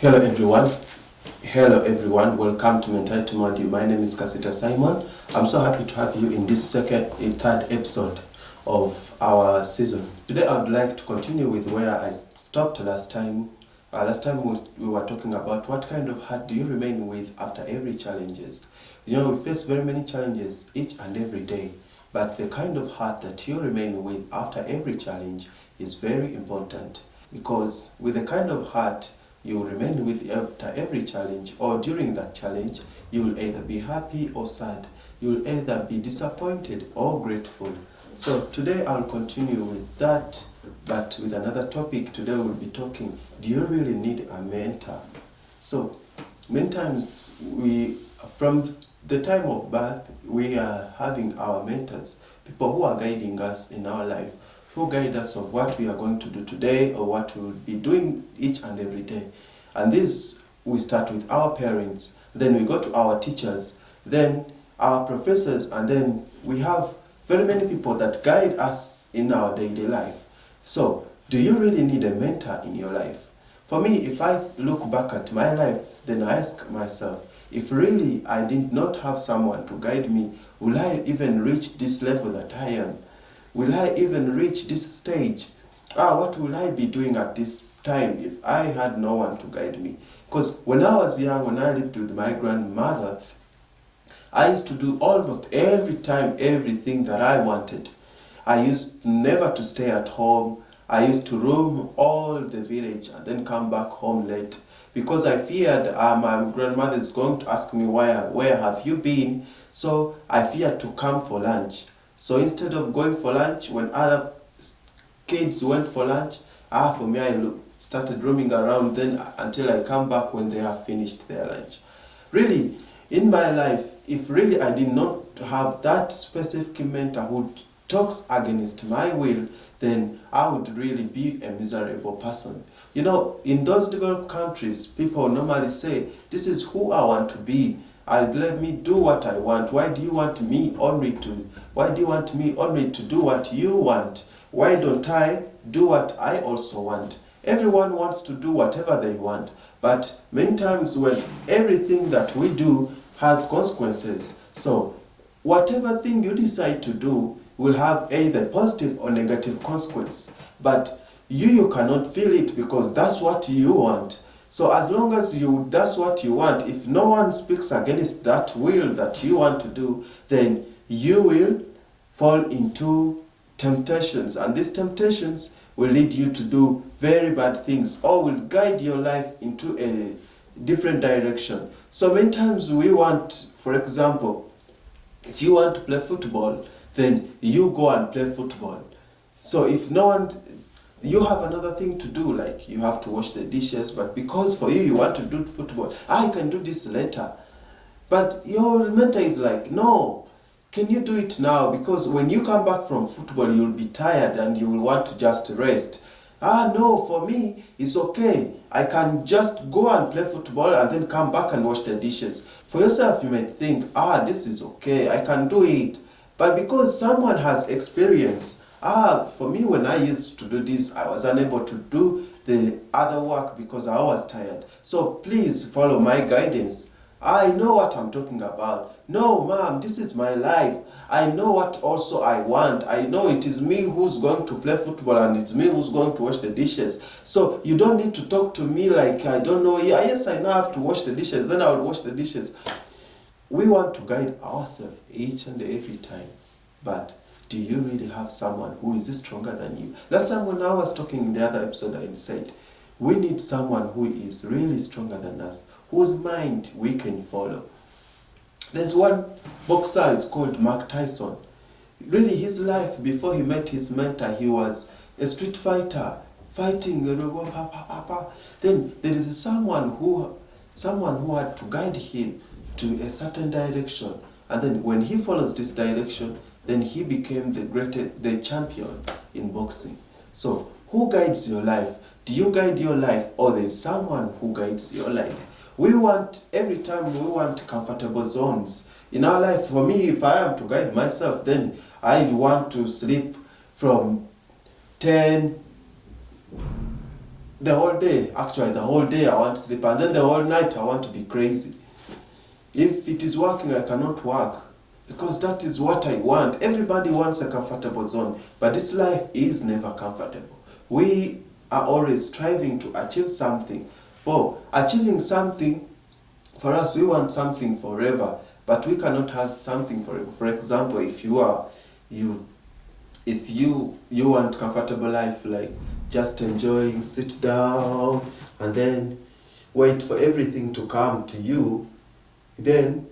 Hello everyone. Hello everyone. Welcome to Mentality Module. My name is Kasiita Simon. I'm so happy to have you in this third episode of our season. Today I would like to continue with where I stopped last time. Last time we were talking about what kind of heart do you remain with after every challenges. You know, we face very many challenges each and every day, but the kind of heart that you remain with after every challenge is very important, because with the kind of heart you will remain with after every challenge, or during that challenge, you will either be happy or sad. You will either be disappointed or grateful. So today I'll continue with that, but with another topic. Today we'll be talking, do you really need a mentor? So many times from the time of birth, we are having our mentors, people who are guiding us in our life, who guide us of what we are going to do today or what we will be doing each and every day. And this, we start with our parents, then we go to our teachers, then our professors, and then we have very many people that guide us in our daily life. So, do you really need a mentor in your life? For me, if I look back at my life, then I ask myself, if really I did not have someone to guide me, will I even reach this level that I am? Will I even reach this stage? What will I be doing at this time if I had no one to guide me? Because when I was young, when I lived with my grandmother, I used to do almost everything that I wanted. I used never to stay at home. I used to roam all the village and then come back home late, because I feared my grandmother is going to ask me, where have you been? So I feared to come for lunch. So instead of going for lunch, when other kids went for lunch, for me, I started roaming around then until I come back when they have finished their lunch. Really, in my life, if really I did not have that specific mentor who talks against my will, then I would really be a miserable person. You know, in those developed countries, people normally say, this is who I want to be. Let me do what I want. Why do you want me only to do what you want? Why don't I do what I also want? Everyone wants to do whatever they want, but many times when everything that we do has consequences. So whatever thing you decide to do will have either positive or negative consequence, but you cannot feel it because that's what you want. So as long as that's what you want, if no one speaks against that will that you want to do, then you will fall into temptations, and these temptations will lead you to do very bad things, or will guide your life into a different direction. So many times we want, for example, if you want to play football, then you go and play football. So if no one, you have another thing to do, like you have to wash the dishes, but because for you want to do football, I can do this later. But your mentor is like, no, can you do it now? Because when you come back from football, you'll be tired and you will want to just rest. No, for me, it's okay. I can just go and play football and then come back and wash the dishes. For yourself, you might think, this is okay, I can do it. But because someone has experience, for me, when I used to do this, I was unable to do the other work because I was tired. So please follow my guidance. I know what I'm talking about. No, ma'am, this is my life. I know what also I want. I know it is me who's going to play football and it's me who's going to wash the dishes. So you don't need to talk to me like I don't know. Yes, I know I have to wash the dishes. Then I will wash the dishes. We want to guide ourselves each and every time. But do you really have someone who is stronger than you? Last time when I was talking in the other episode, I said, we need someone who is really stronger than us, whose mind we can follow. There's one boxer, it's called Mike Tyson. Really, his life before he met his mentor, he was a street fighter, fighting. Then there is someone who had to guide him to a certain direction. And then when he follows this direction, then he became the champion in boxing. So who guides your life? Do you guide your life, or there is someone who guides your life? Every time we want comfortable zones in our life. For me, if I am to guide myself, then I want to sleep from 10 the whole day, actually the whole day I want to sleep, and then the whole night I want to be crazy. If it is working, I cannot work, because that is what I want. Everybody wants a comfortable zone, but this life is never comfortable. We are always striving to achieve something. For achieving something, for us, we want something forever, but we cannot have something forever. For example, if you want comfortable life, like just enjoying, sit down, and then wait for everything to come to you, then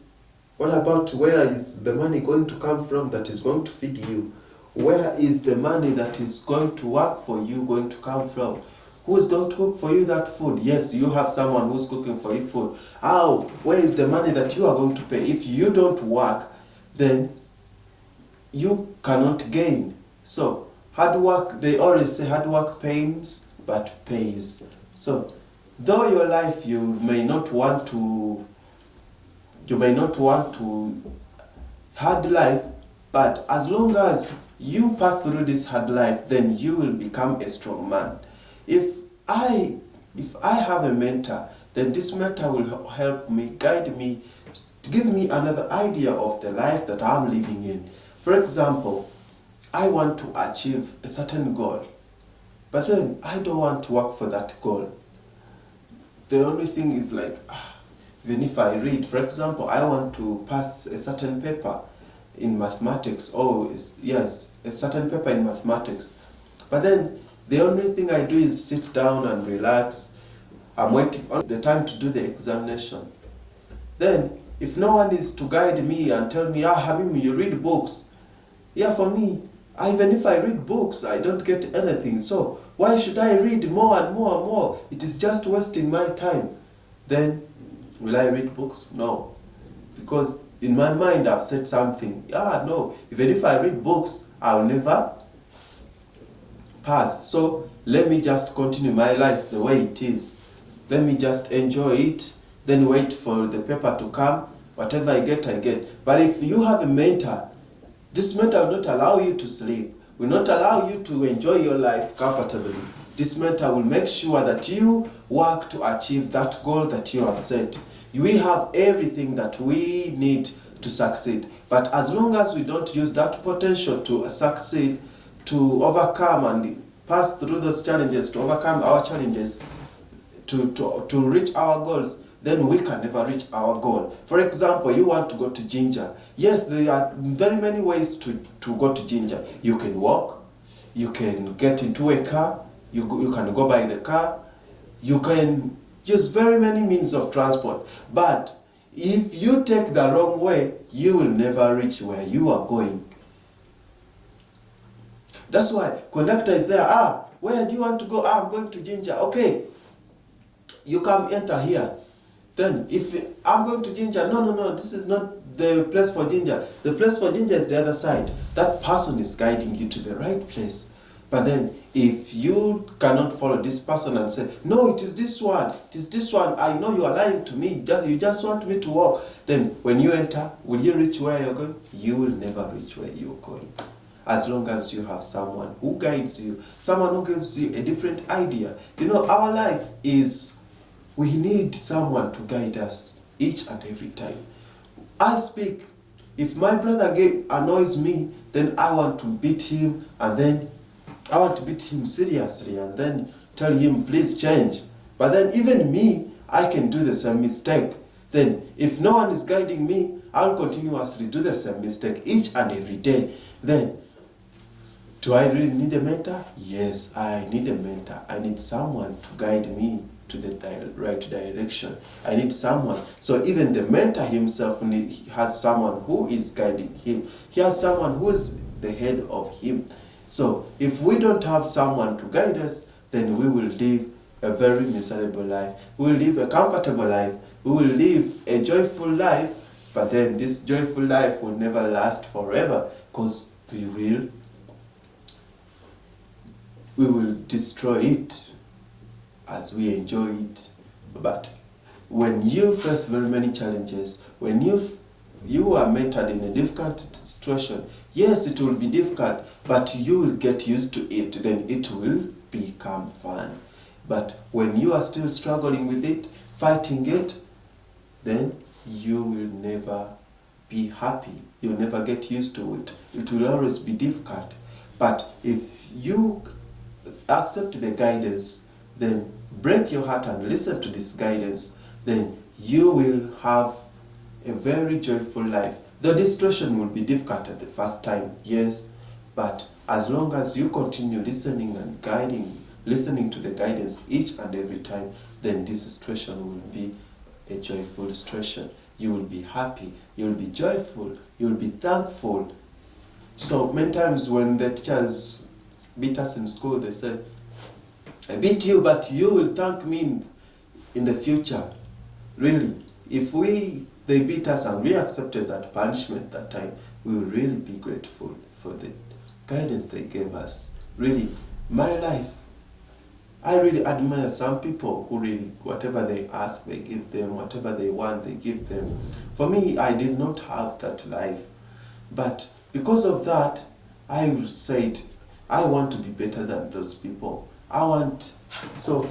what about where is the money going to come from that is going to feed you? Where is the money that is going to work for you going to come from? Who is going to cook for you that food? Yes, you have someone who's cooking for you food. How? Where is the money that you are going to pay? If you don't work, then you cannot gain. So hard work, they always say hard work pains but pays. So though your life you may not want to hard life, but as long as you pass through this hard life, then you will become a strong man. If I have a mentor, then this mentor will help me, guide me, to give me another idea of the life that I'm living in. For example, I want to achieve a certain goal, but then I don't want to work for that goal. The only thing is like, even if I read, for example, I want to pass a certain paper in mathematics, a certain paper in mathematics, but then the only thing I do is sit down and relax. I'm waiting on the time to do the examination. Then, if no one is to guide me and tell me, Hamim, you read books. Yeah, for me, even if I read books, I don't get anything. So, why should I read more and more and more? It is just wasting my time. Then, will I read books? No. Because in my mind, I've said something. No. Even if I read books, I'll never pass. So let me just continue my life the way it is. Let me just enjoy it, then wait for the paper to come. Whatever I get, I get. But if you have a mentor, this mentor will not allow you to sleep, will not allow you to enjoy your life comfortably. This mentor will make sure that you work to achieve that goal that you have set. We have everything that we need to succeed. But as long as we don't use that potential to succeed, to overcome and pass through those challenges, to overcome our challenges, to reach our goals, then we can never reach our goal. For example, you want to go to Ginger. Yes, there are very many ways to go to Ginger. You can walk, you can get into a car, you can go by the car, you can use very many means of transport. But if you take the wrong way, you will never reach where you are going. That's why conductor is there. Where do you want to go? I'm going to Ginger. Okay, you come enter here. Then if I'm going to Ginger, no, this is not the place for Ginger. The place for Ginger is the other side. That person is guiding you to the right place. But then if you cannot follow this person and say, no, it is this one, I know you are lying to me, you just want me to walk. Then when you enter, will you reach where you're going? You will never reach where you're going. As long as you have someone who guides you, someone who gives you a different idea. Our life is, we need someone to guide us each and every time. I speak, if my brother annoys me, then I want to beat him, and then I want to beat him seriously, and then tell him, please change. But then even me, I can do the same mistake. Then if no one is guiding me, I'll continuously do the same mistake each and every day. Then, do I really need a mentor? Yes, I need a mentor. I need someone to guide me to the right direction. I need someone. So even the mentor himself has someone who is guiding him. He has someone who is the head of him. So if we don't have someone to guide us, then we will live a very miserable life. We will live a comfortable life. We will live a joyful life, but then this joyful life will never last forever, because we will destroy it as we enjoy it. But when you face very many challenges, when you are mentored in a difficult situation, yes, it will be difficult, but you will get used to it. Then it will become fun. But when you are still struggling with it, fighting it, then you will never be happy. You'll never get used to it. It will always be difficult. But if you accept the guidance, then break your heart and listen to this guidance, then you will have a very joyful life. The situation will be difficult at the first time, yes, but as long as you continue listening and listening to the guidance each and every time, then this situation will be a joyful situation. You will be happy, you will be joyful, you will be thankful. So many times when the teachers beat us in school, they say, I beat you, but you will thank me in the future. Really, if they beat us and we accepted that punishment that time, we will really be grateful for the guidance they gave us. Really, my life, I really admire some people who really, whatever they ask, they give them, whatever they want, they give them. For me, I did not have that life. But because of that, I said, I want to be better than those people. So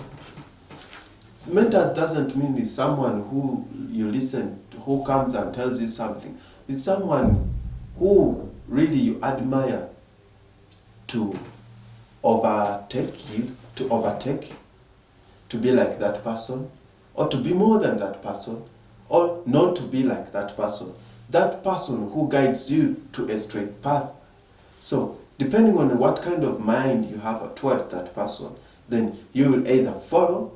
mentors doesn't mean it's someone who you listen, who comes and tells you something. It's someone who really you admire to overtake, to be like that person, or to be more than that person, or not to be like that person. That person who guides you to a straight path. So, depending on what kind of mind you have towards that person, then you will either follow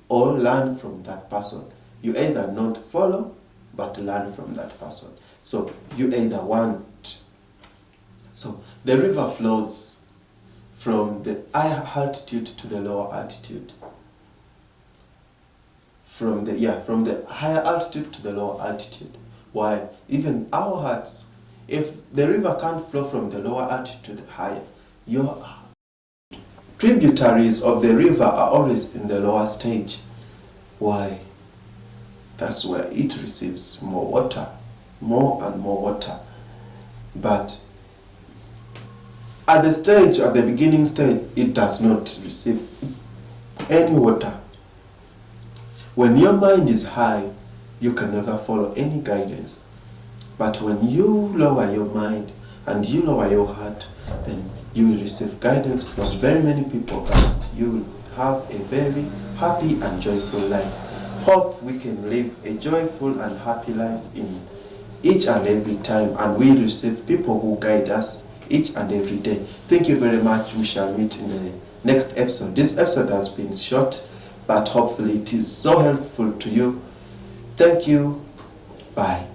or learn from that person. You either not follow, but learn from that person. So, you either want. So, the river flows from the higher altitude to the lower altitude. From the higher altitude to the lower altitude. Why? Even our hearts, if the river can't flow from the lower altitude to the higher, your tributaries of the river are always in the lower stage. Why? That's where it receives more water, more and more water. But at the beginning stage, it does not receive any water. When your mind is high, you can never follow any guidance. But when you lower your mind and you lower your heart, then you will receive guidance from very many people and you will have a very happy and joyful life. Hope we can live a joyful and happy life in each and every time, and we receive people who guide us each and every day. Thank you very much. We shall meet in the next episode. This episode has been short, but hopefully it is so helpful to you. Thank you. Bye.